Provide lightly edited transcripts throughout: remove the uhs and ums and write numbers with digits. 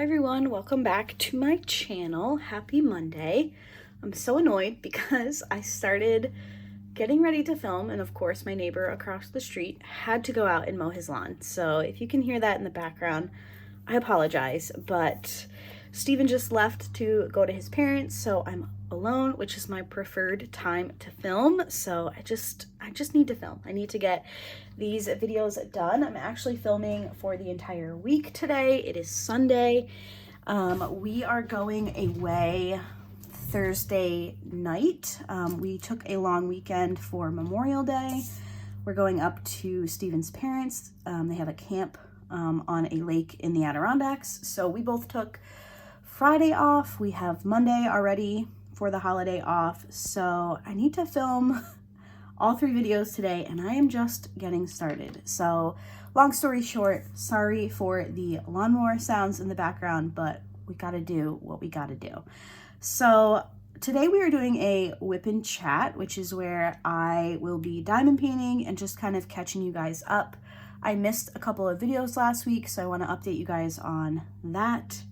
Hi everyone, welcome back to my channel. Happy Monday. I'm so annoyed because I started getting ready to film and of course my neighbor across the street had to go out and mow his lawn. So if you can hear that in the background, I apologize, but Steven just left to go to his parents, so I'm alone, which is my preferred time to film. So I just need to film. I need to get these videos done. I'm actually filming for the entire week today. It is Sunday. We are going away Thursday night. We took a long weekend for Memorial Day. We're going up to Steven's parents. They have a camp on a lake in the Adirondacks. So we both took Friday off. We have Monday already for the holiday off. So I need to film all 3 videos today and I am just getting started. So long story short, sorry for the lawnmower sounds in the background, but we gotta do what we gotta do. So today we are doing a whip and chat, which is where I will be diamond painting and just kind of catching you guys up. I missed a couple of videos last week, so I want to update you guys on that.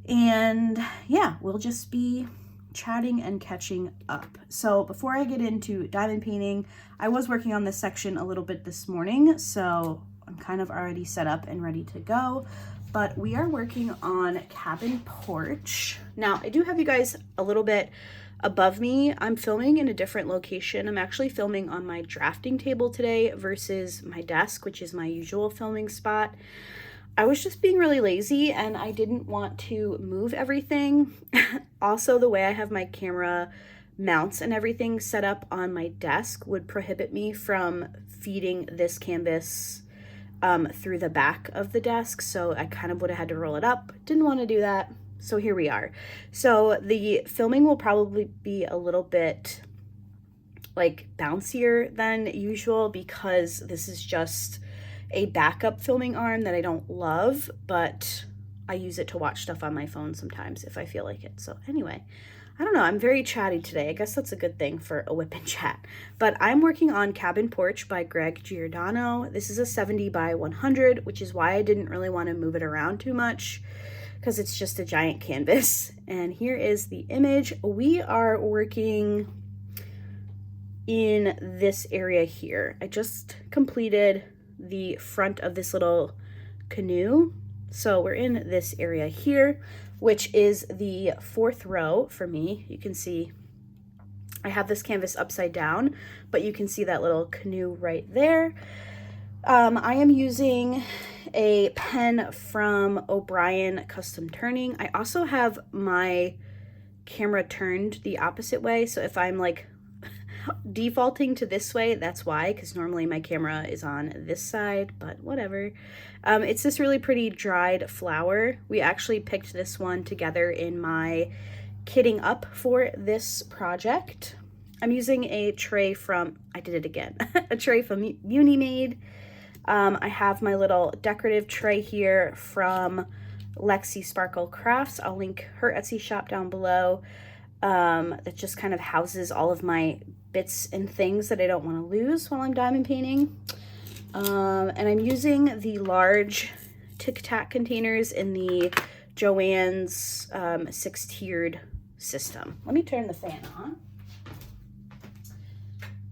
And yeah, we'll just be chatting and catching up. So before I get into diamond painting, I was working on this section a little bit this morning, so I'm kind of already set up and ready to go. But we are working on cabin porch. Now, I do have you guys a little bit above me. I'm filming in a different location. I'm actually filming on my drafting table today versus my desk, which is my usual filming spot. I was just being really lazy and I didn't want to move everything. Also, the way I have my camera mounts and everything set up on my desk would prohibit me from feeding this canvas through the back of the desk. So I kind of would have had to roll it up. Didn't want to do that. So here we are. So the filming will probably be a little bit like bouncier than usual because this is just a backup filming arm that I don't love, but I use it to watch stuff on my phone sometimes if I feel like it. So anyway, I don't know, I'm very chatty today. I guess that's a good thing for a whip and chat. But I'm working on Cabin Porch by Greg Giordano. This is a 70 by 100, which is why I didn't really want to move it around too much, because it's just a giant canvas. And here is the image. We are working in this area here. I just completed the front of this little canoe. So we're in this area here, which is the 4th row for me. You can see I have this canvas upside down, but you can see that little canoe right there. I am using a pen from O'Brien Custom Turning. I also have my camera turned the opposite way, so if I'm like defaulting to this way, that's why, because normally my camera is on this side, but whatever. It's this really pretty dried flower. We actually picked this one together in my kitting up for this project. I'm using a tray from, I did it again, a tray from Unimade. I have my little decorative tray here from Lexi Sparkle Crafts. I'll link her Etsy shop down below. That just kind of houses all of my bits and things that I don't want to lose while I'm diamond painting. And I'm using the large Tic Tac containers in the Joann's 6-tiered system. Let me turn the fan on,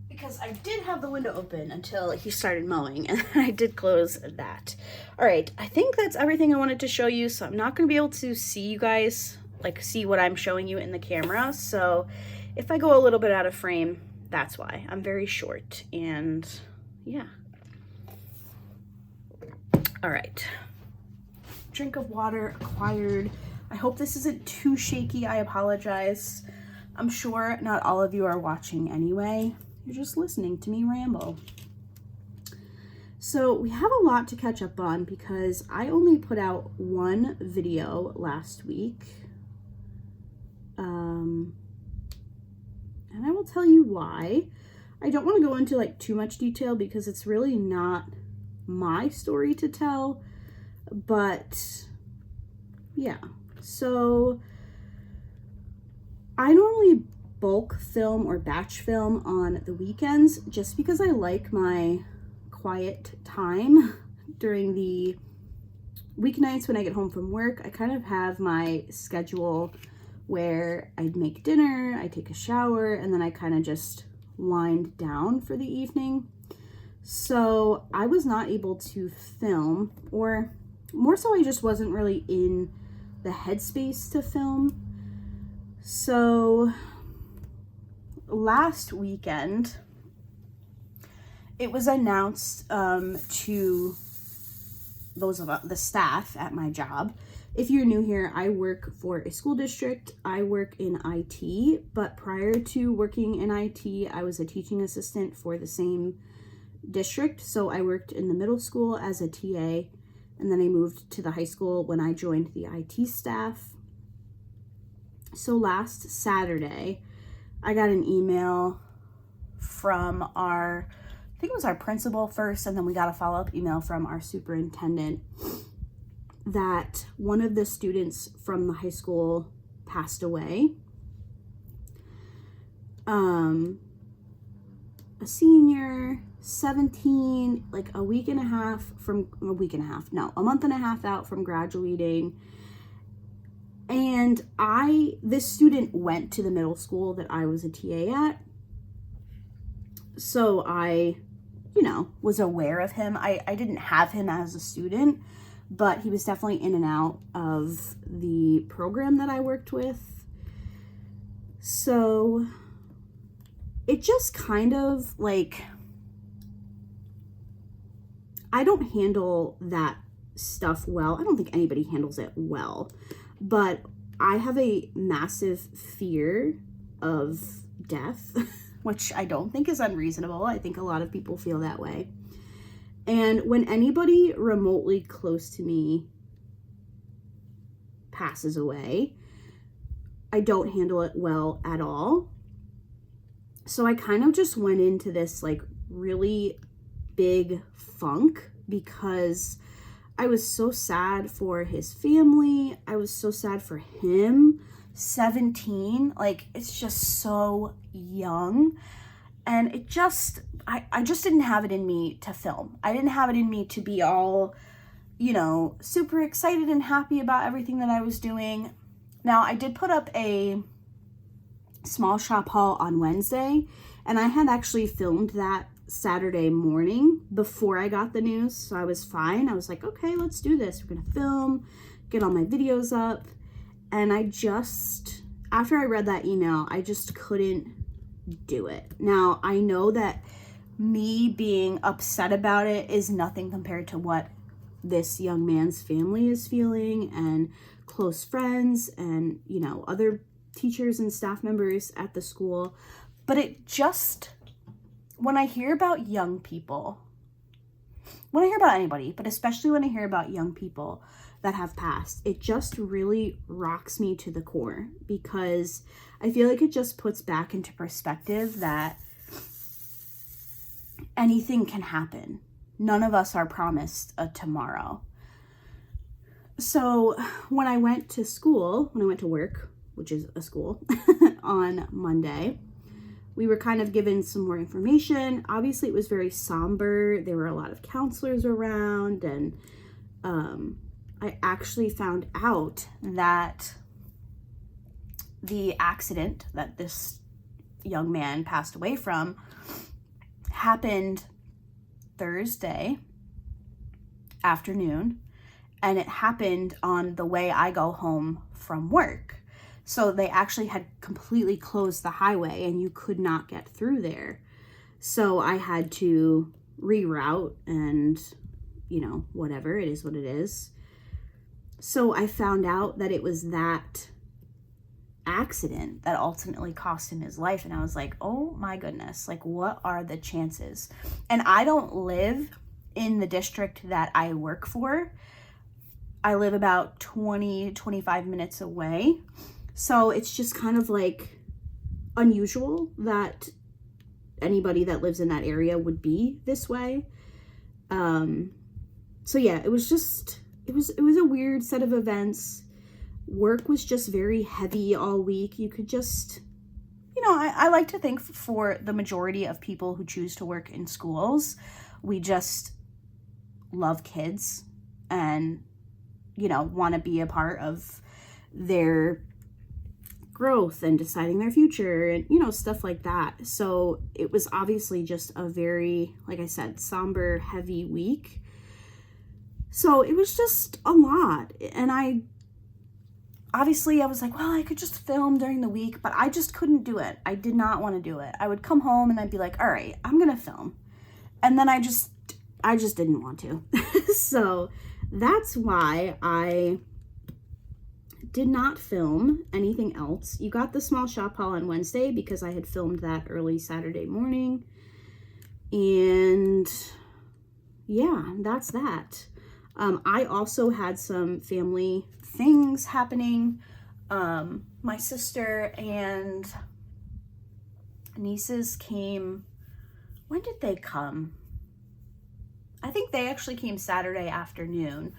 because I did have the window open until he started mowing, and I did close that. All right, I think that's everything I wanted to show you, so I'm not going to be able to see you guys, like see what I'm showing you in the camera. So if I go a little bit out of frame, that's why. I'm very short, and yeah. All right, drink of water acquired. I hope this isn't too shaky. I apologize. I'm sure not all of you are watching anyway. You're just listening to me ramble. So we have a lot to catch up on because I only put out 1 video last week. And I will tell you why. I don't want to go into like too much detail because it's really not my story to tell, but yeah. So I normally bulk film or batch film on the weekends just because I like my quiet time during the weeknights when I get home from work, I kind of have my schedule where I'd make dinner, I take a shower, and then I kind of just wind down for the evening. So I was not able to film, or more so I just wasn't really in the headspace to film. So last weekend, it was announced to those of the staff at my job. If you're new here, I work for a school district. I work in IT, but prior to working in IT, I was a teaching assistant for the same district. So I worked in the middle school as a TA, and then I moved to the high school when I joined the IT staff. So last Saturday, I got an email from I think it was our principal first, and then we got a follow-up email from our superintendent that one of the students from the high school passed away. A senior, 17, like a month and a half out from graduating. And this student went to the middle school that I was a TA at. So I, was aware of him. I didn't have him as a student, but he was definitely in and out of the program that I worked with. So it just kind of like, I don't handle that stuff well. I don't think anybody handles it well, but I have a massive fear of death, which I don't think is unreasonable. I think a lot of people feel that way. And when anybody remotely close to me passes away, I don't handle it well at all. So I kind of just went into this like really big funk because I was so sad for his family. I was so sad for him. 17, like, it's just so young. And it just, I just didn't have it in me to film. I didn't have it in me to be all, super excited and happy about everything that I was doing. Now, I did put up a small shop haul on Wednesday, and I had actually filmed that Saturday morning before I got the news, so I was fine. I was like, okay, let's do this. We're gonna film, get all my videos up. And after I read that email, I just couldn't do it. Now, I know that me being upset about it is nothing compared to what this young man's family is feeling, and close friends, and, other teachers and staff members at the school. But it just, when I hear about young people, when I hear about anybody, but especially when I hear about young people that have passed, it just really rocks me to the core, because I feel like it just puts back into perspective that anything can happen. None of us are promised a tomorrow. So when I went to work, which is a school, on Monday, we were kind of given some more information. Obviously, it was very somber. There were a lot of counselors around, and I actually found out that the accident that this young man passed away from happened Thursday afternoon, and it happened on the way I go home from work. So they actually had completely closed the highway, and you could not get through there. So I had to reroute, and whatever, it is what it is. So I found out that it was that accident that ultimately cost him his life. And I was like, oh my goodness, like, what are the chances? And I don't live in the district that I work for. I live about 20-25 minutes away. So it's just kind of like unusual that anybody that lives in that area would be this way. So yeah, it was a weird set of events. Work was just very heavy all week. You could just, I like to think for the majority of people who choose to work in schools, we just love kids, and want to be a part of their growth and deciding their future and, stuff like that. So it was obviously just a very, like I said, somber, heavy week. So it was just a lot. And I was like, well, I could just film during the week, but I just couldn't do it. I did not want to do it. I would come home and I'd be like, all right, I'm going to film. And then I just didn't want to. So that's why I did not film anything else. You got the small shop haul on Wednesday because I had filmed that early Saturday morning. And yeah, that's that. I also had some family things happening. My sister and nieces came. When did they come? I think they actually came Saturday afternoon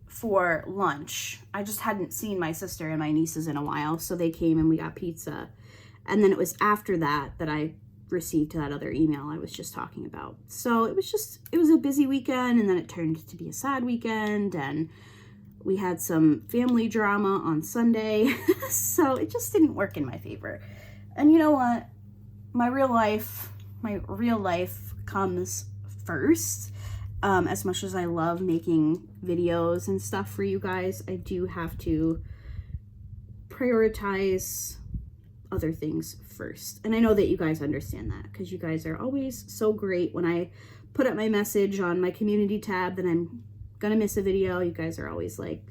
for lunch. I just hadn't seen my sister and my nieces in a while, so they came and we got pizza. And then it was after that I received that other email I was just talking about. So it was a busy weekend, and then it turned to be a sad weekend, and we had some family drama on Sunday. So it just didn't work in my favor. And you know what? My real life comes first. As much as I love making videos and stuff for you guys, I do have to prioritize other things first. And I know that you guys understand that, because you guys are always so great. When I put up my message on my community tab that I'm gonna miss a video, you guys are always like,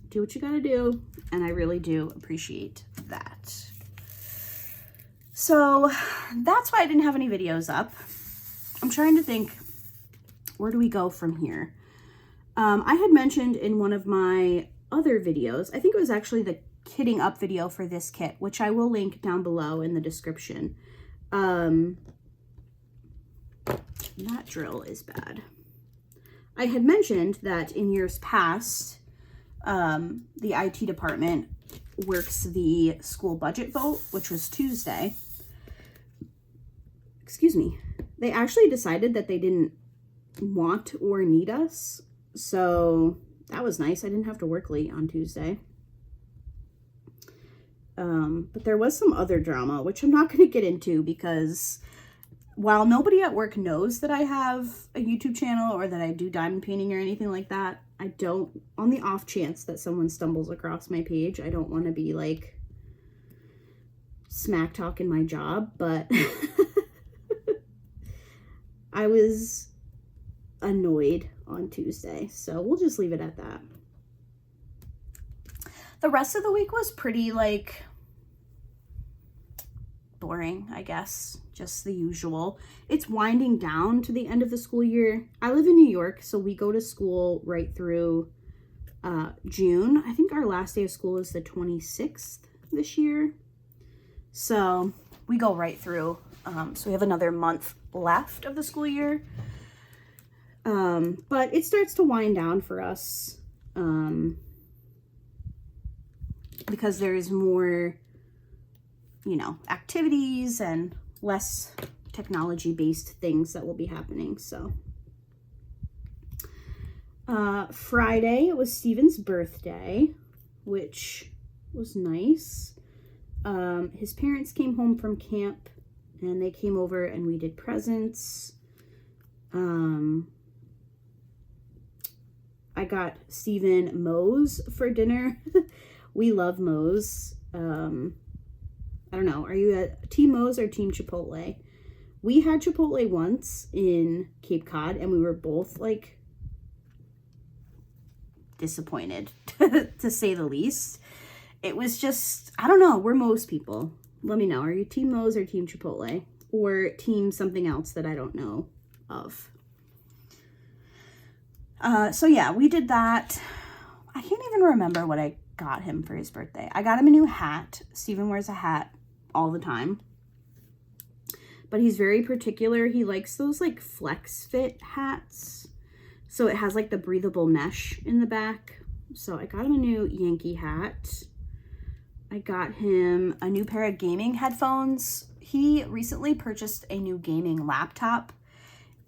do what you gotta do. And I really do appreciate that. So that's why I didn't have any videos up. I'm trying to think, where do we go from here? I had mentioned in one of my other videos, I think it was actually the kitting up video for this kit, which I will link down below in the description. That drill is bad. I had mentioned that in years past, the IT department works the school budget vote, which was Tuesday. Excuse me. They actually decided that they didn't want or need us, so that was nice. I didn't have to work late on Tuesday. But there was some other drama, which I'm not going to get into, because while nobody at work knows that I have a YouTube channel or that I do diamond painting or anything like that, I don't, on the off chance that someone stumbles across my page, I don't want to be like smack talking my job, but I was annoyed on Tuesday, so we'll just leave it at that. The rest of the week was pretty like boring, I guess, just the usual. It's winding down to the end of the school year. I live in New York, so we go to school right through June. I think our last day of school is the 26th this year, so we go right through. So we have another month left of the school year. But it starts to wind down for us, because there's more, activities and less technology-based things that will be happening. So, Friday, it was Steven's birthday, which was nice. His parents came home from camp, and they came over and we did presents. I got Steven Moe's for dinner. We love Moe's. I don't know. Are you a Team Moe's or Team Chipotle? We had Chipotle once in Cape Cod, and we were both like disappointed, to say the least. It was just, I don't know. We're Moe's people. Let me know. Are you Team Moe's or Team Chipotle? Or Team something else that I don't know of? So yeah, we did that. I can't even remember what I got him for his birthday. I got him a new hat. Steven wears a hat all the time, but he's very particular. He likes those like flex fit hats. So it has like the breathable mesh in the back. So I got him a new Yankee hat. I got him a new pair of gaming headphones. He recently purchased a new gaming laptop,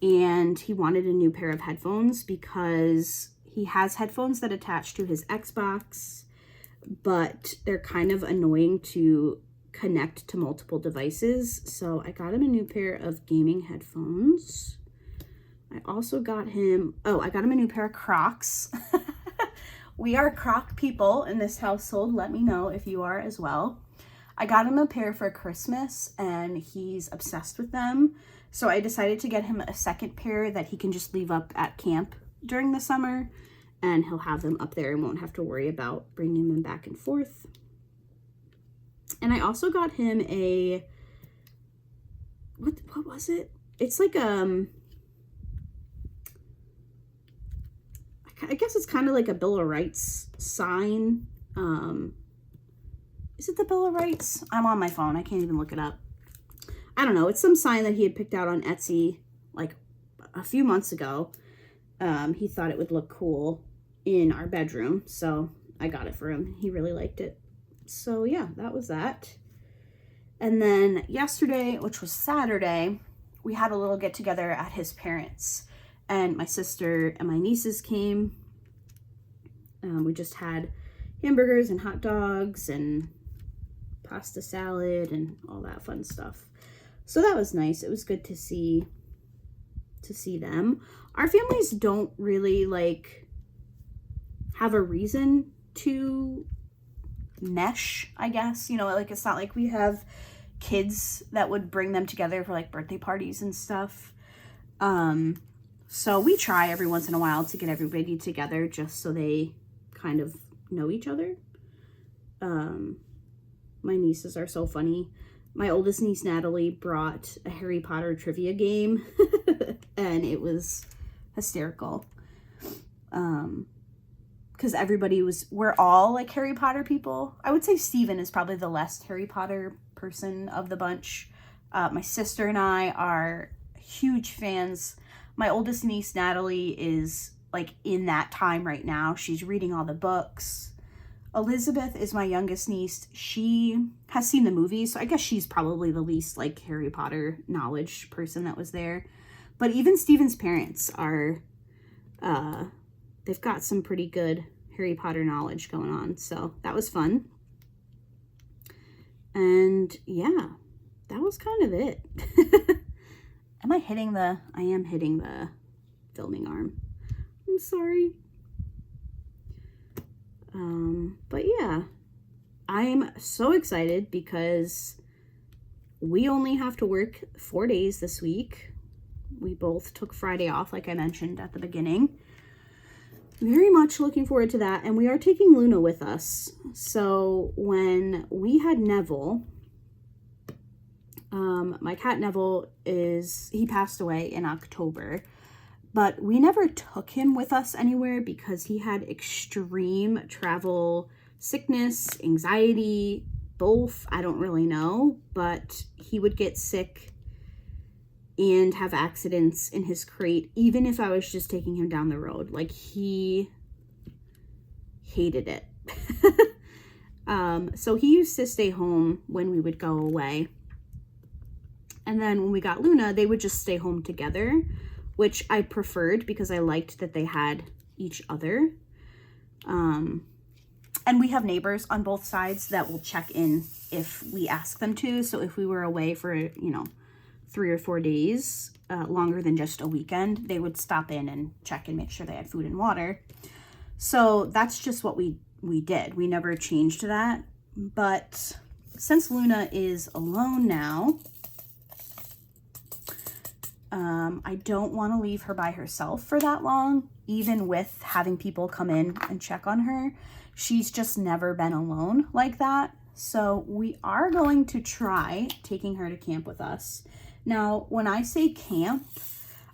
and he wanted a new pair of headphones because He has headphones that attach to his Xbox, but they're kind of annoying to connect to multiple devices. So I got him a new pair of gaming headphones. I also got him, I got him a new pair of Crocs. We are Croc people in this household. Let me know if you are as well. I got him a pair for Christmas and he's obsessed with them. So I decided to get him a second pair that he can just leave up at camp during the summer, and he'll have them up there and won't have to worry about bringing them back and forth. And I also got him a, what was it? It's like, I guess it's kind of like a Bill of Rights sign. Is it the Bill of Rights? I'm on my phone. I can't even look it up. I don't know. It's some sign that he had picked out on Etsy like a few months ago. He thought it would look cool in our bedroom, so I got it for him. He really liked it. So yeah, that was that. And then yesterday, which was Saturday, we had a little get together at his parents', and my sister and my nieces came. We just had hamburgers and hot dogs and pasta salad and all that fun stuff. So that was nice. It was good to see them. Our families don't really like have a reason to mesh, I guess. You know, like it's not like we have kids that would bring them together for like birthday parties and stuff. So we try every once in a while to get everybody together just so they kind of know each other. My nieces are so funny. My oldest niece, Natalie, brought a Harry Potter trivia game and it was hysterical. Because we're all like Harry Potter people. I would say Steven is probably the less Harry Potter person of the bunch. My sister and I are huge fans. My oldest niece, Natalie, is like in that time right now. She's reading all the books. Elizabeth is my youngest niece. She has seen the movies, so I guess she's probably the least like Harry Potter knowledge person that was there. But even Steven's parents are, they've got some pretty good Harry Potter knowledge going on. So that was fun. And yeah, that was kind of it. I am hitting the filming arm. I'm sorry. But yeah, I'm so excited because we only have to work 4 days this week. We both took Friday off, like I mentioned at the beginning. Very much looking forward to that. And we are taking Luna with us. So when we had Neville, my cat Neville he passed away in October. But we never took him with us anywhere because he had extreme travel sickness, anxiety, both. I don't really know, but he would get sick and have accidents in his crate, even if I was just taking him down the road. Like, he hated it. So he used to stay home when we would go away. And then when we got Luna, they would just stay home together, which I preferred because I liked that they had each other. And we have neighbors on both sides that will check in if we ask them to. So if we were away for, 3 or 4 days, longer than just a weekend, they would stop in and check and make sure they had food and water. So that's just what we did. We never changed that. But since Luna is alone now, I don't want to leave her by herself for that long, even with having people come in and check on her. She's just never been alone like that. So we are going to try taking her to camp with us. Now, when I say camp,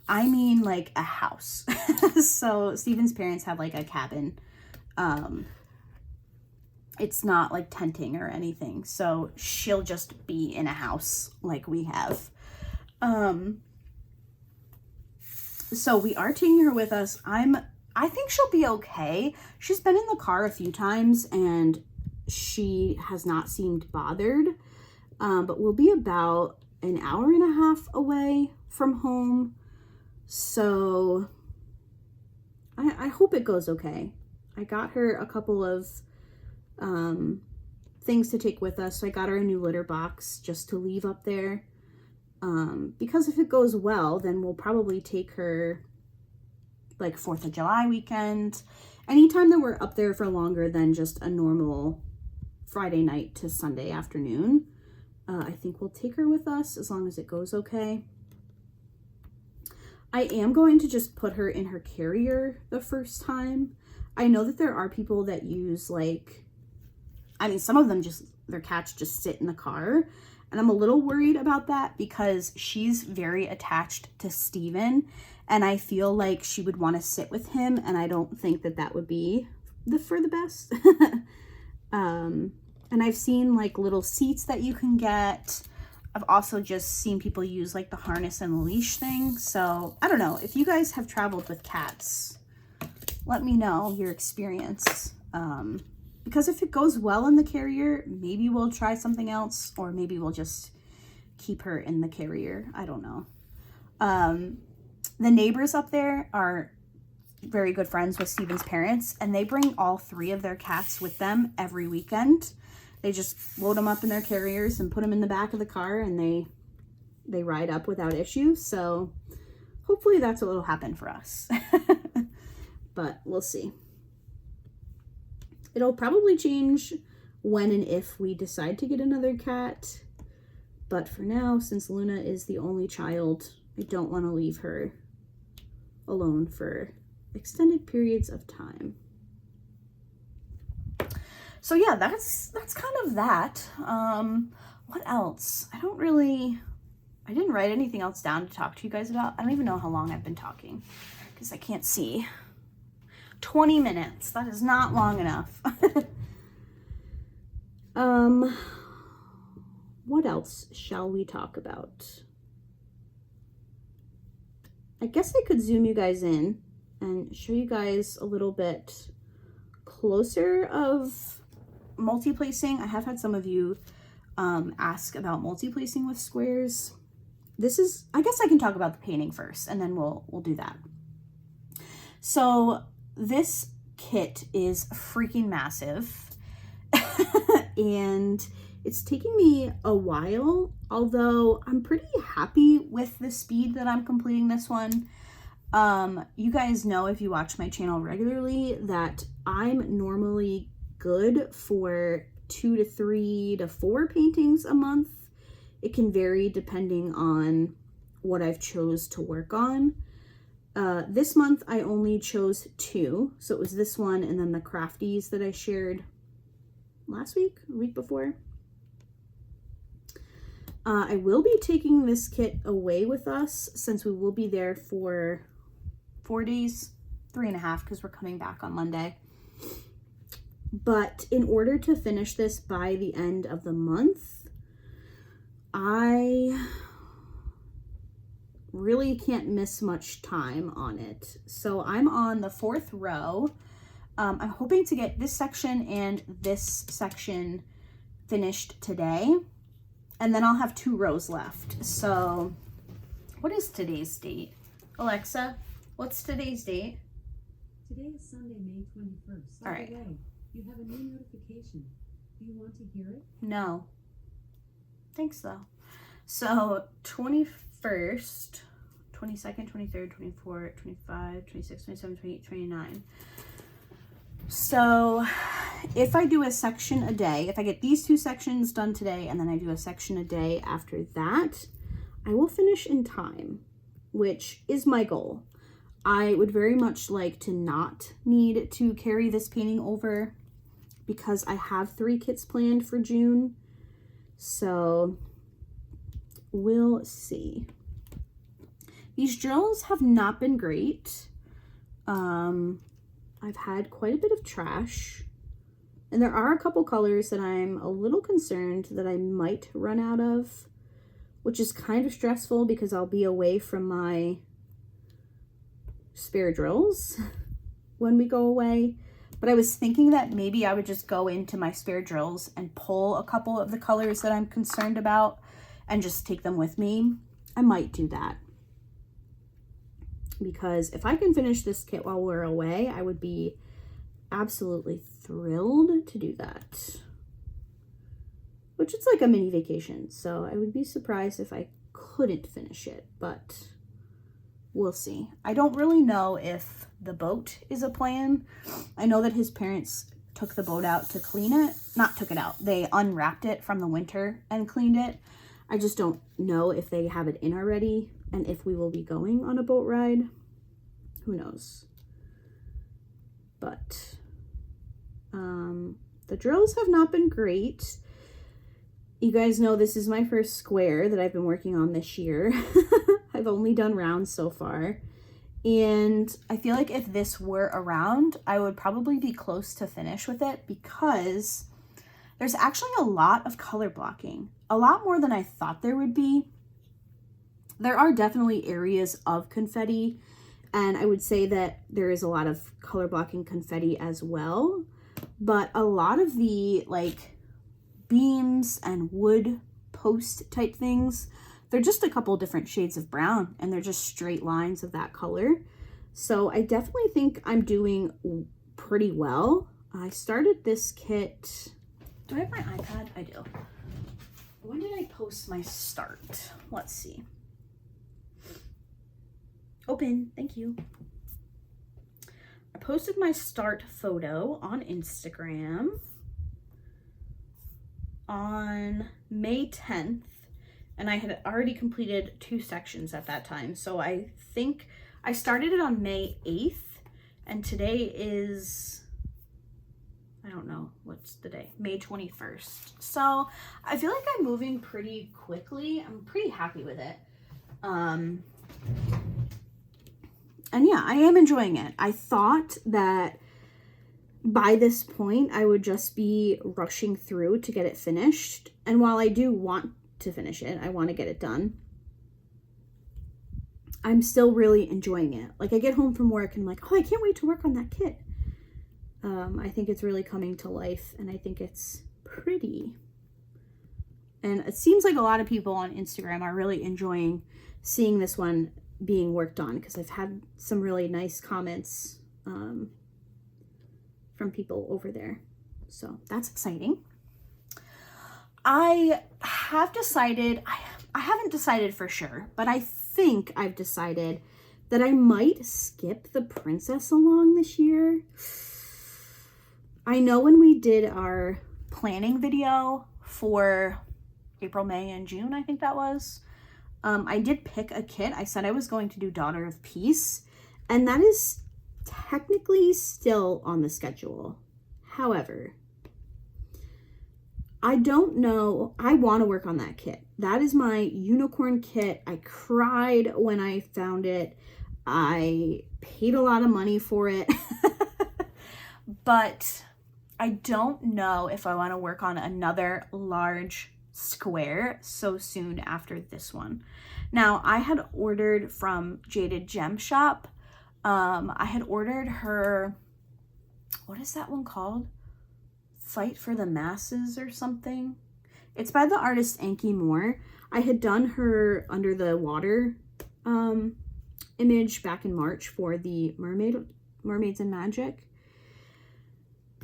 I mean like a house. So Steven's parents have like a cabin. It's not like tenting or anything. So she'll just be in a house like we have. So we are taking her with us. I think she'll be okay. She's been in the car a few times and she has not seemed bothered. But we'll be about an hour and a half away from home. So I hope it goes okay. I got her a couple of things to take with us. So I got her a new litter box just to leave up there. Because if it goes well, then we'll probably take her like 4th of July weekend. Anytime that we're up there for longer than just a normal Friday night to Sunday afternoon, I think we'll take her with us as long as it goes okay. I am going to just put her in her carrier the first time. I know that there are people that use like, I mean, some of them just, their cats just sit in the car. And I'm a little worried about that because she's very attached to Steven. And I feel like she would want to sit with him. And I don't think that that would be for the best. And I've seen like little seats that you can get. I've also just seen people use like the harness and leash thing. So I don't know, if you guys have traveled with cats, let me know your experience. Because if it goes well in the carrier, maybe we'll try something else, or maybe we'll just keep her in the carrier. I don't know. The neighbors up there are very good friends with Steven's parents, and they bring all 3 of their cats with them every weekend. They just load them up in their carriers and put them in the back of the car, and they ride up without issue. So hopefully that's what will happen for us. But we'll see. It'll probably change when and if we decide to get another cat. But for now, since Luna is the only child, I don't want to leave her alone for extended periods of time. So yeah, that's kind of that. What else? I didn't write anything else down to talk to you guys about. I don't even know how long I've been talking because I can't see. 20 minutes. That is not long enough. What else shall we talk about? I guess I could zoom you guys in and show you guys a little bit closer of multiplacing. I have had some of you ask about multiplacing with squares. I guess I can talk about the painting first and then we'll do that. So this kit is freaking massive and it's taking me a while, although I'm pretty happy with the speed that I'm completing this one. You guys know, if you watch my channel regularly, that I'm normally good for 2 to 3 to 4 paintings a month. It can vary depending on what I've chose to work on. This month I only chose 2, so it was this one and then the crafties that I shared last week, a week before. I will be taking this kit away with us since we will be there for 4 days, 3.5 because we're coming back on Monday. But in order to finish this by the end of the month, I really can't miss much time on it. So I'm on the 4th row. I'm hoping to get this section and this section finished today. And then I'll have 2 rows left. So what is today's date? Alexa, what's today's date? Today is Sunday, May 21st. All right. By the way, you have a new notification. Do you want to hear it? No. Thanks though. So 21st, 22nd, 23rd, 24th, 25, 26, 27, 28, 29. So if I do a section a day, if I get these 2 sections done today and then I do a section a day after that, I will finish in time, which is my goal. I would very much like to not need to carry this painting over because I have 3 kits planned for June. So we'll see. These drills have not been great. I've had quite a bit of trash, and there are a couple colors that I'm a little concerned that I might run out of, which is kind of stressful because I'll be away from my spare drills when we go away. But I was thinking that maybe I would just go into my spare drills and pull a couple of the colors that I'm concerned about and just take them with me. I might do that. because if I can finish this kit while we're away, I would be absolutely thrilled to do that. Which it's like a mini vacation, so I would be surprised if I couldn't finish it, but we'll see. I don't really know if the boat is a plan. I know that his parents took the boat out to clean it. Not took it out. They unwrapped it from the winter and cleaned it. I just don't know if they have it in already and if we will be going on a boat ride. Who knows? But the drills have not been great. You guys know this is my first square that I've been working on this year. I've only done rounds so far. And I feel like if this were a round, I would probably be close to finish with it because there's actually a lot of color blocking. A lot more than I thought there would be. There are definitely areas of confetti, and I would say that there is a lot of color blocking confetti as well. But a lot of the like beams and wood post type things, they're just a couple different shades of brown and they're just straight lines of that color. So I definitely think I'm doing pretty well. I started this kit. Do I have my iPad? I do. When did I post my start? Let's see. Open. Thank you. I posted my start photo on Instagram on May 10th, and I had already completed 2 sections at that time. So I think I started it on May 8th, and today is, I don't know, what's the day? May 21st. So I feel like I'm moving pretty quickly. I'm pretty happy with it. And yeah, I am enjoying it. I thought that by this point, I would just be rushing through to get it finished. And while I do want to finish it, I want to get it done, I'm still really enjoying it. Like, I get home from work and I'm like, oh, I can't wait to work on that kit. I think it's really coming to life, and I think it's pretty. And it seems like a lot of people on Instagram are really enjoying seeing this one being worked on, because I've had some really nice comments from people over there. So that's exciting. I have decided, I haven't decided for sure, but I think I've decided that I might skip the princess along this year. I know when we did our planning video for April, May, and June, I think that was, I did pick a kit. I said I was going to do Daughter of Peace, and that is technically still on the schedule. However, I don't know. I want to work on that kit. That is my unicorn kit. I cried when I found it. I paid a lot of money for it. But I don't know if I want to work on another large square so soon after this one. Now, I had ordered from Jaded Gem Shop. I had ordered her, what is that one called? Fight for the Masses or something. It's by the artist Anki Moore. I had done her Under the Water image back in March for the Mermaids and Magic.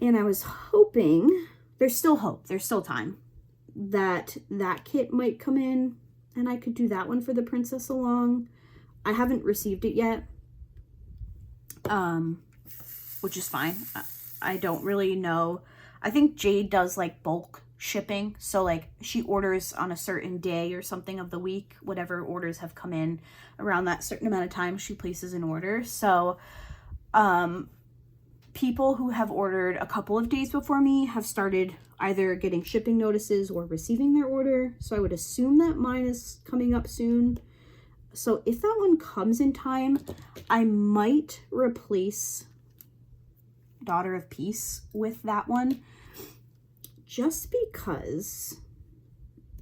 And I was hoping, there's still hope, there's still time, that that kit might come in and I could do that one for the princess along. I haven't received it yet, which is fine. I don't really know. I think Jade does like bulk shipping. So like she orders on a certain day or something of the week, whatever orders have come in around that certain amount of time, she places an order. So, people who have ordered a couple of days before me have started either getting shipping notices or receiving their order. So I would assume that mine is coming up soon. So if that one comes in time, I might replace Daughter of Peace with that one, just because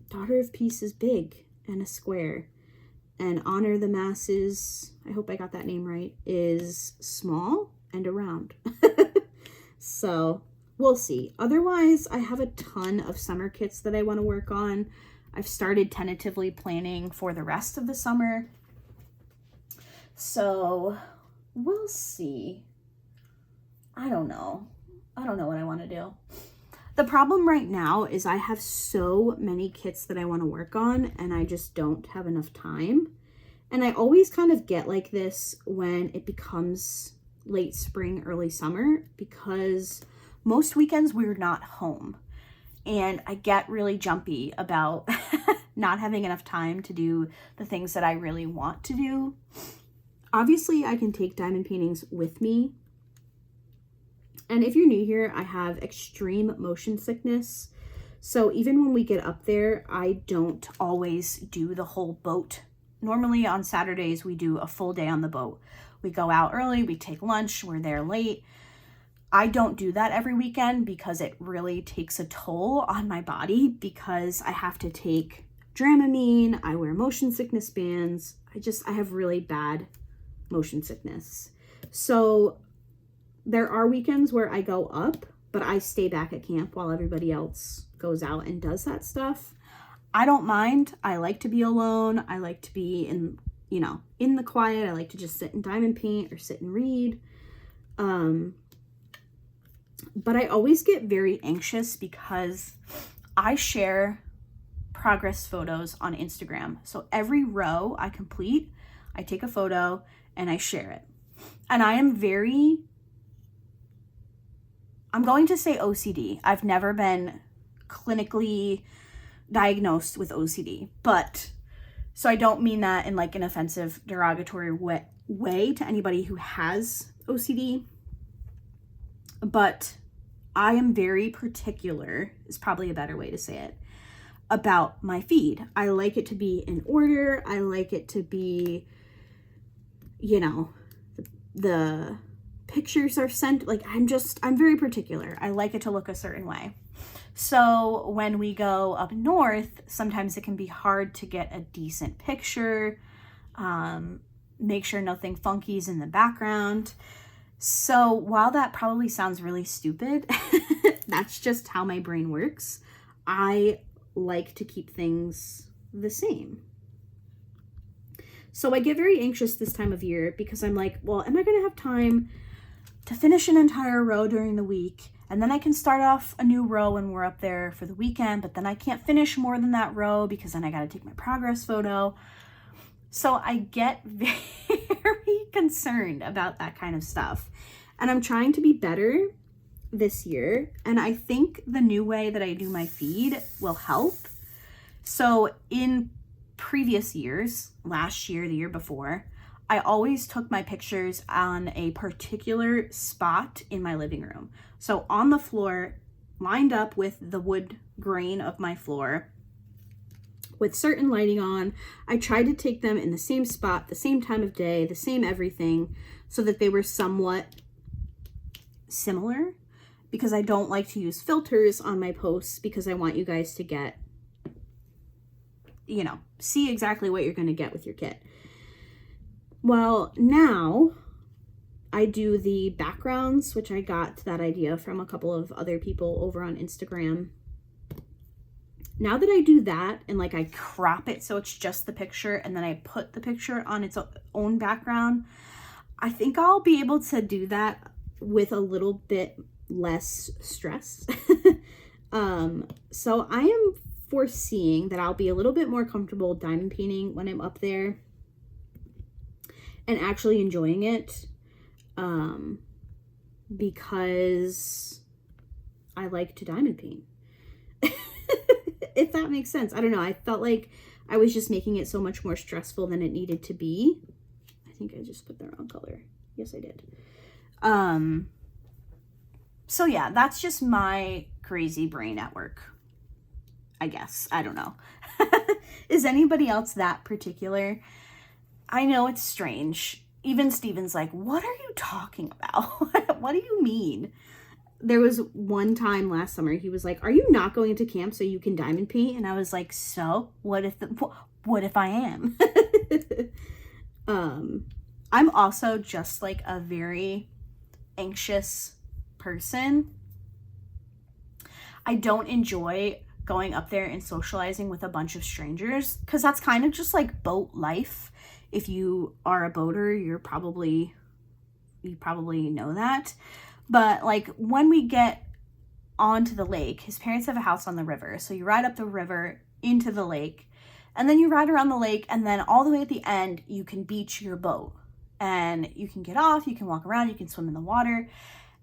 Daughter of Peace is big and a square, and Honor the Masses, I hope I got that name right, is small and around. So we'll see. Otherwise, I have a ton of summer kits that I want to work on. I've started tentatively planning for the rest of the summer. So we'll see. I don't know what I want to do. The problem right now is I have so many kits that I want to work on, and I just don't have enough time. And I always kind of get like this when it becomes late spring, early summer, because most weekends we're not home. And I get really jumpy about not having enough time to do the things that I really want to do. Obviously, I can take diamond paintings with me. And if you're new here, I have extreme motion sickness. So even when we get up there, I don't always do the whole boat. Normally on Saturdays, we do a full day on the boat. We go out early, we take lunch, we're there late. I don't do that every weekend because it really takes a toll on my body, because I have to take Dramamine, I wear motion sickness bands. I have really bad motion sickness. So there are weekends where I go up, but I stay back at camp while everybody else goes out and does that stuff. I don't mind. I like to be alone. I like to be in the quiet. I like to just sit and diamond paint or sit and read. But I always get very anxious because I share progress photos on Instagram. So every row I complete, I take a photo and I share it. And I'm going to say OCD. I've never been clinically diagnosed with OCD, but so I don't mean that in like an offensive, derogatory way to anybody who has OCD, but I am very particular, is probably a better way to say it, about my feed. I like it to be in order. I like it to be, the pictures are sent, like I'm very particular. I like it to look a certain way. So when we go up north, sometimes it can be hard to get a decent picture, make sure nothing funky is in the background. So while that probably sounds really stupid, that's just how my brain works. I like to keep things the same. So I get very anxious this time of year because I'm like, well, am I going to have time to finish an entire row during the week? And then I can start off a new row when we're up there for the weekend, but then I can't finish more than that row because then I got to take my progress photo. So I get very concerned about that kind of stuff. And I'm trying to be better this year. And I think the new way that I do my feed will help. So in previous years, last year, the year before, I always took my pictures on a particular spot in my living room. So on the floor, lined up with the wood grain of my floor, with certain lighting on. I tried to take them in the same spot, the same time of day, the same everything, so that they were somewhat similar, because I don't like to use filters on my posts because I want you guys to get, see exactly what you're going to get with your kit. Well, now I do the backgrounds, which I got that idea from a couple of other people over on Instagram. Now that I do that and like I crop it so it's just the picture and then I put the picture on its own background, I think I'll be able to do that with a little bit less stress. So I am foreseeing that I'll be a little bit more comfortable diamond painting when I'm up there and actually enjoying it, because I like to diamond paint. If that makes sense. I don't know. I felt like I was just making it so much more stressful than it needed to be. I think I just put the wrong color. Yes, I did. So yeah, that's just my crazy brain at work, I guess. I don't know. Is anybody else that particular? I know it's strange. Even Steven's like, what are you talking about? What do you mean? There was one time last summer, he was like, are you not going to camp so you can diamond paint? And I was like, so what if I am? I'm also just like a very anxious person. I don't enjoy going up there and socializing with a bunch of strangers because that's kind of just like boat life. If you are a boater, you probably know that. But like when we get onto the lake, his parents have a house on the river. So you ride up the river into the lake, and then you ride around the lake, and then all the way at the end, you can beach your boat. And you can get off, you can walk around, you can swim in the water.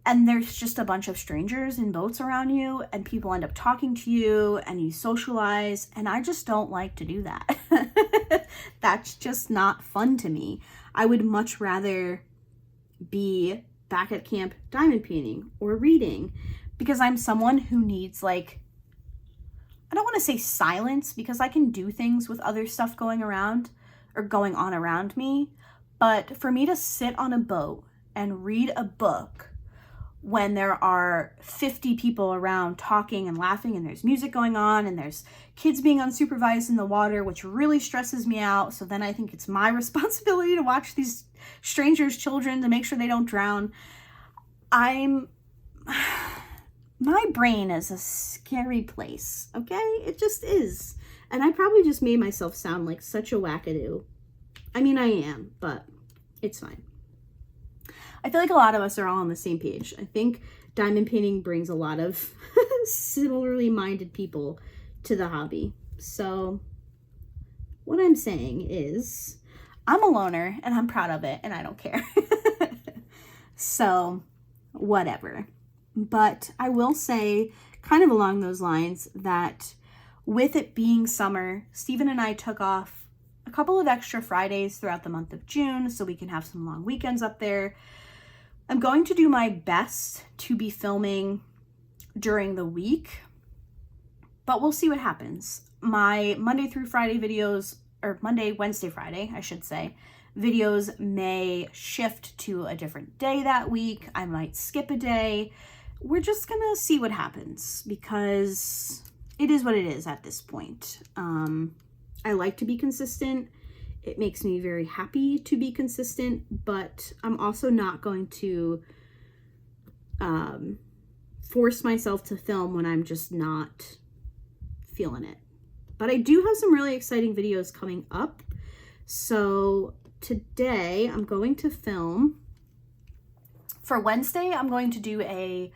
And there's just a bunch of strangers in boats around you, and people end up talking to you, and you socialize. And I just don't like to do that. That's just not fun to me. I would much rather be back at camp diamond painting or reading, because I'm someone who needs, like, I don't want to say silence, because I can do things with other stuff going around or going on around me. But for me to sit on a boat and read a book when there are 50 people around talking and laughing, and there's music going on, and there's kids being unsupervised in the water, which really stresses me out. So then I think it's my responsibility to watch these strangers' children to make sure they don't drown. My brain is a scary place, okay? It just is. And I probably just made myself sound like such a wackadoo. I mean, I am, but it's fine. I feel like a lot of us are all on the same page. I think diamond painting brings a lot of similarly minded people to the hobby. So what I'm saying is I'm a loner, and I'm proud of it, and I don't care. So whatever. But I will say, kind of along those lines, that with it being summer, Stephen and I took off a couple of extra Fridays throughout the month of June so we can have some long weekends up there. I'm going to do my best to be filming during the week, but we'll see what happens. My Monday through Friday videos, or Monday, Wednesday, Friday, I should say, videos may shift to a different day that week. I might skip a day. We're just gonna see what happens, because it is what it is at this point. I like to be consistent. It makes me very happy to be consistent, but I'm also not going to force myself to film when I'm just not feeling it. But I do have some really exciting videos coming up. So today I'm going to film. For Wednesday, I'm going to do a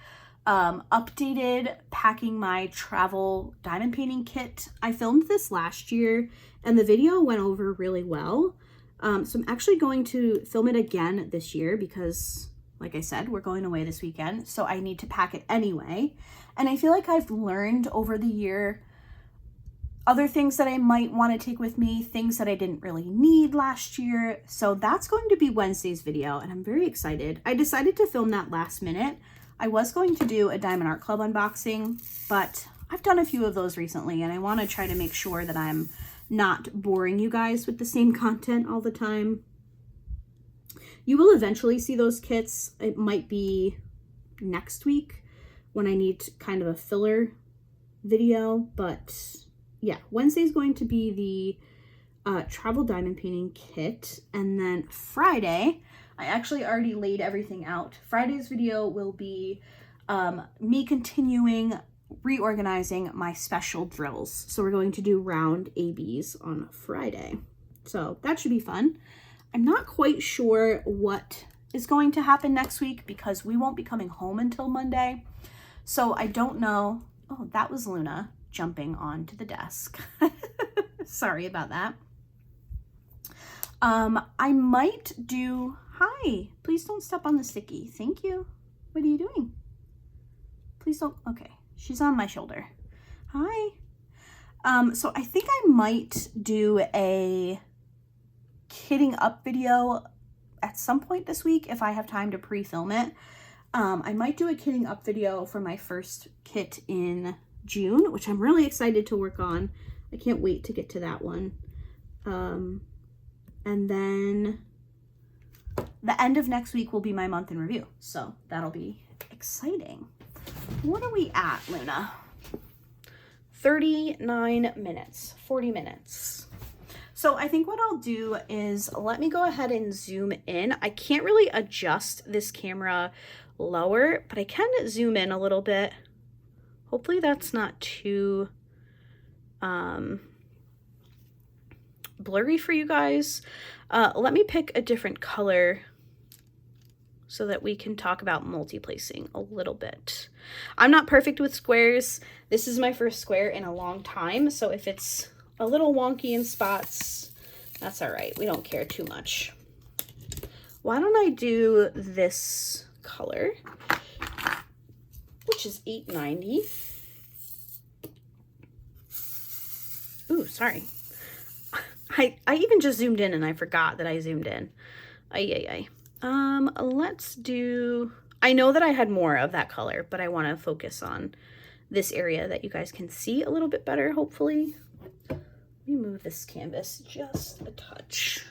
updated packing my travel diamond painting kit. I filmed this last year and the video went over really well. So I'm actually going to film it again this year because, like I said, we're going away this weekend, so I need to pack it anyway. And I feel like I've learned over the year other things that I might want to take with me, things that I didn't really need last year. So that's going to be Wednesday's video, and I'm very excited. I decided to film that last minute. I was going to do a Diamond Art Club unboxing, but I've done a few of those recently, and I want to try to make sure that I'm not boring you guys with the same content all the time. You will eventually see those kits. It might be next week when I need kind of a filler video, but yeah, Wednesday's going to be the travel diamond painting kit, and then Friday, I actually already laid everything out. Friday's video will be me continuing reorganizing my special drills. So we're going to do round ABs on Friday. So that should be fun. I'm not quite sure what is going to happen next week because we won't be coming home until Monday. So I don't know. Oh, that was Luna jumping onto the desk. Sorry about that. I might do, hi, please don't step on the sticky. Thank you. What are you doing? Please don't, okay. She's on my shoulder. Hi. So I think I might do a kitting up video at some point this week if I have time to pre-film it. I might do a kitting up video for my first kit in June, which I'm really excited to work on. I can't wait to get to that one. And then the end of next week will be my month in review. So that'll be exciting. What are we at, Luna? 39 minutes, 40 minutes. So I think what I'll do is let me go ahead and zoom in. I can't really adjust this camera lower, but I can zoom in a little bit. Hopefully that's not too blurry for you guys. Let me pick a different color so that we can talk about multiplacing a little bit. I'm not perfect with squares. This is my first square in a long time, so if it's a little wonky in spots, that's all right. We don't care too much. Why don't I do this color, which is $8.90. Ooh, sorry. I even just zoomed in and I forgot that I zoomed in. Ay. Let's do, I know that I had more of that color, but I want to focus on this area that you guys can see a little bit better, hopefully. Let me move this canvas just a touch.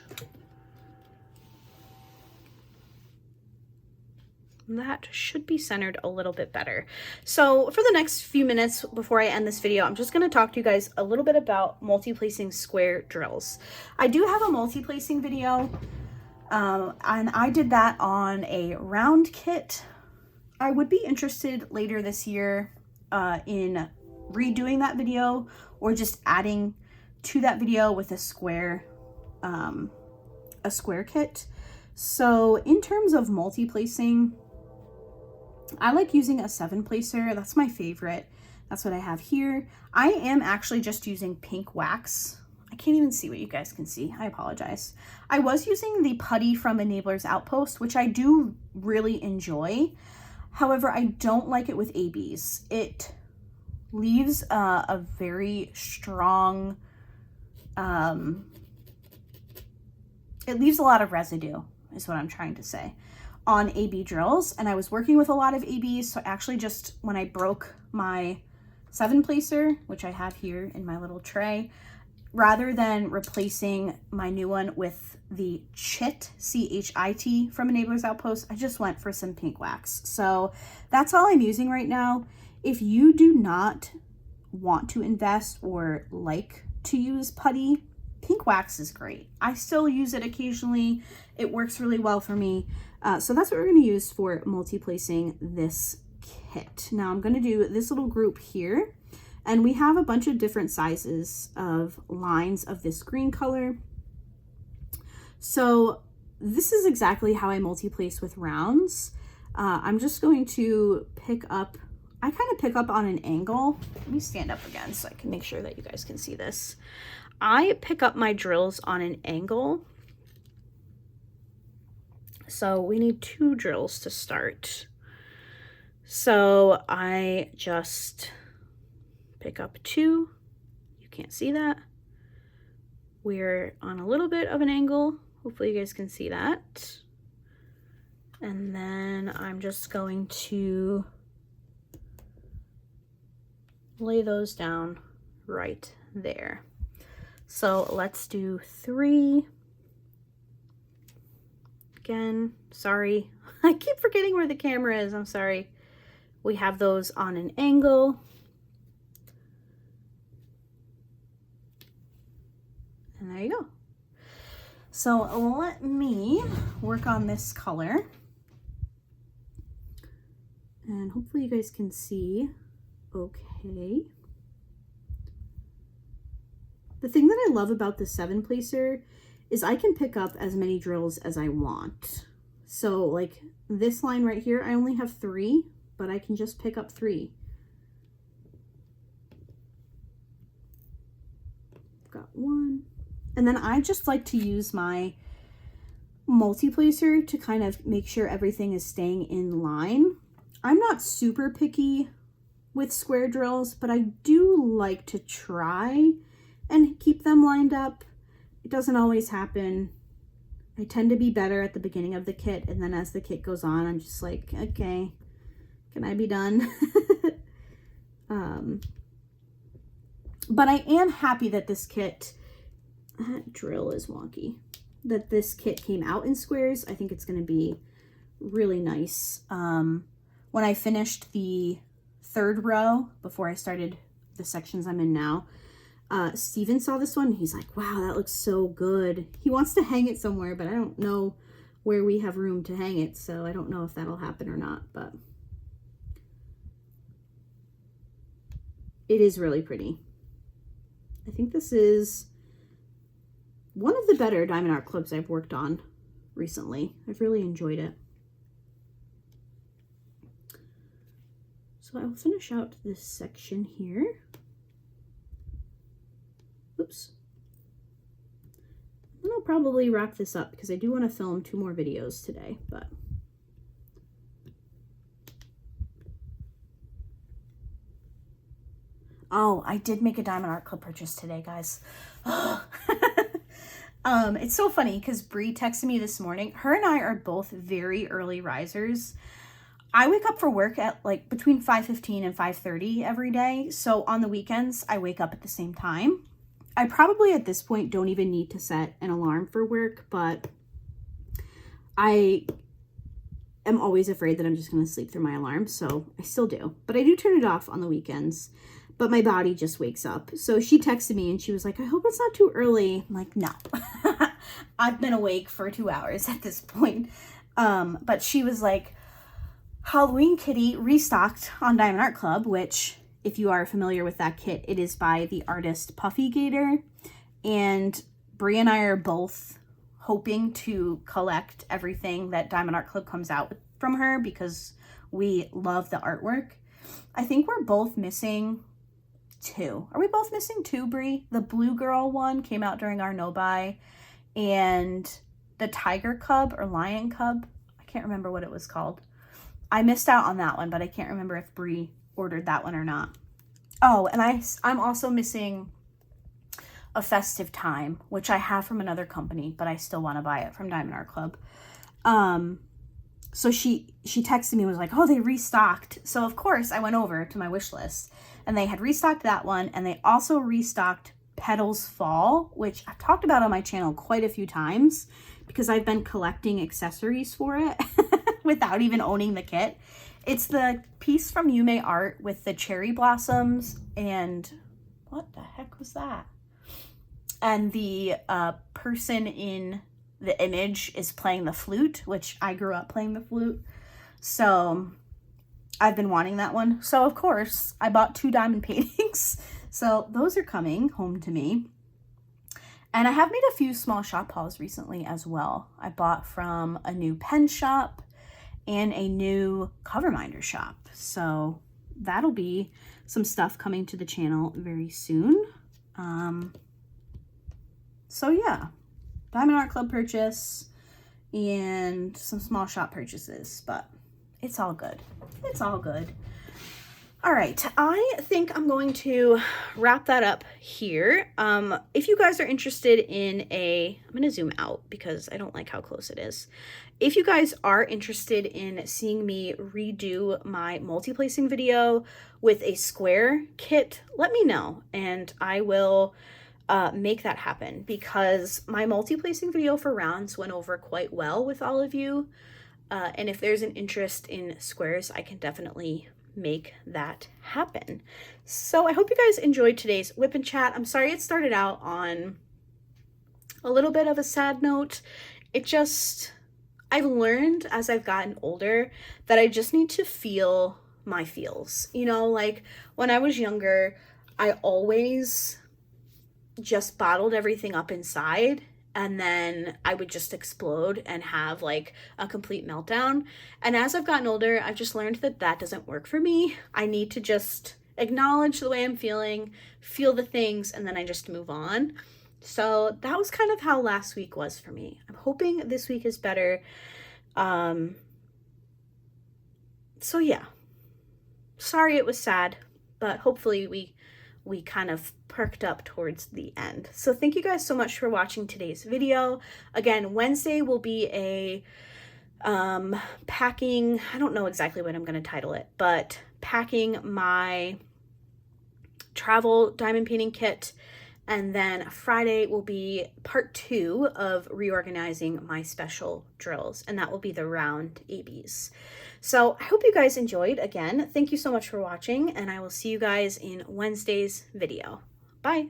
That should be centered a little bit better. So for the next few minutes before I end this video, I'm just going to talk to you guys a little bit about multiplacing square drills. I do have a multiplacing video, and I did that on a round kit. I would be interested later this year in redoing that video or just adding to that video with a square kit. So in terms of multiplacing, I like using a 7-placer. That's my favorite. That's what I have here. I am actually just using pink wax. I can't even see what you guys can see. I apologize. I was using the putty from Enabler's Outpost, which I do really enjoy. However, I don't like it with ABs. It leaves a very strong, it leaves a lot of residue, is what I'm trying to say, on AB drills. And I was working with a lot of ABs, so actually just when I broke my 7-placer, which I have here in my little tray, rather than replacing my new one with the CHIT, C-H-I-T, from Enabler's Outpost, I just went for some pink wax. So that's all I'm using right now. If you do not want to invest or like to use putty, pink wax is great. I still use it occasionally. It works really well for me. So that's what we're going to use for multiplacing this kit. Now I'm going to do this little group here, and we have a bunch of different sizes of lines of this green color. So this is exactly how I multiplace with rounds. I'm just going to pick up, I kind of pick up on an angle. Let me stand up again so I can make sure that you guys can see this. I pick up my drills on an angle. So we need 2 drills to start. So I just pick up 2. You can't see that. We're on a little bit of an angle. Hopefully you guys can see that. And then I'm just going to lay those down right there. So let's do 3. Again, sorry. I keep forgetting where the camera is. I'm sorry. We have those on an angle. And there you go. So let me work on this color. And hopefully you guys can see okay. The thing that I love about the 7-placer is I can pick up as many drills as I want. So like this line right here, I only have 3, but I can just pick up 3. I've got 1. And then I just like to use my multiplacer to kind of make sure everything is staying in line. I'm not super picky with square drills, but I do like to try and keep them lined up. It doesn't always happen. I tend to be better at the beginning of the kit, and then as the kit goes on, I'm just like, okay, can I be done? But I am happy that this kit, that drill is wonky, that this kit came out in squares. I think it's going to be really nice. When I finished the 3rd row, before I started the sections I'm in now, Steven saw this one and he's like, wow, that looks so good. He wants to hang it somewhere, but I don't know where we have room to hang it, so I don't know if that'll happen or not, but it is really pretty. I think this is one of the better diamond art clubs I've worked on recently. I've really enjoyed it. So I'll finish out this section here. Oops. And I'll probably wrap this up because I do want to film 2 more videos today, but oh, I did make a Diamond Art Club purchase today, guys. It's so funny because Bree texted me this morning. Her and I are both very early risers. I wake up for work at like between 5:15 and 5:30 every day. So on the weekends, I wake up at the same time. I probably at this point don't even need to set an alarm for work, but I am always afraid that I'm just going to sleep through my alarm. So I still do, but I do turn it off on the weekends. But my body just wakes up. So she texted me and she was like, I hope it's not too early. I'm like, no. I've been awake for 2 hours at this point. But she was like, Halloween Kitty restocked on Diamond Art Club, which, if you are familiar with that kit, it is by the artist Puffy Gator. And Brie and I are both hoping to collect everything that Diamond Art Club comes out from her because we love the artwork. I think we're both missing 2. Are we both missing 2, Brie? The Blue Girl one came out during our no-buy, and the Tiger Cub or Lion Cub, I can't remember what it was called. I missed out on that one, but I can't remember if Brie ordered that one or not. Oh, and I'm also missing a Festive Time, which I have from another company, but I still want to buy it from Diamond Art Club. So she texted me and was like, oh, they restocked. So of course I went over to my wish list and they had restocked that one. And they also restocked Petals Fall, which I've talked about on my channel quite a few times because I've been collecting accessories for it without even owning the kit. It's the piece from Yume Art with the cherry blossoms and what the heck was that? And the person in the image is playing the flute, which I grew up playing the flute. So I've been wanting that one. So of course I bought 2 diamond paintings. So those are coming home to me. And I have made a few small shop hauls recently as well. I bought from a new pen shop and a new cover minder shop. So that'll be some stuff coming to the channel very soon. So yeah, Diamond Art Club purchase and some small shop purchases, but it's all good. It's all good. All right, I think I'm going to wrap that up here. If you guys are interested in I'm going to zoom out because I don't like how close it is. If you guys are interested in seeing me redo my multiplacing video with a square kit, let me know and I will make that happen because my multiplacing video for rounds went over quite well with all of you. And if there's an interest in squares, I can definitely make that happen. So I hope you guys enjoyed today's whip and chat. I'm sorry it started out on a little bit of a sad note. I've learned as I've gotten older that I just need to feel my feels. You know, like when I was younger, I always just bottled everything up inside and then I would just explode and have like a complete meltdown. And as I've gotten older, I've just learned that that doesn't work for me. I need to just acknowledge the way I'm feeling, feel the things, and then I just move on. So that was kind of how last week was for me. I'm hoping this week is better. So yeah, sorry it was sad, but hopefully we kind of perked up towards the end. So thank you guys so much for watching today's video. Again, Wednesday will be a packing, I don't know exactly what I'm going to title it, but packing my travel diamond painting kit. And then Friday will be part 2 of reorganizing my special drills, and that will be the round ABs. So I hope you guys enjoyed. Again, thank you so much for watching, and I will see you guys in Wednesday's video. Bye.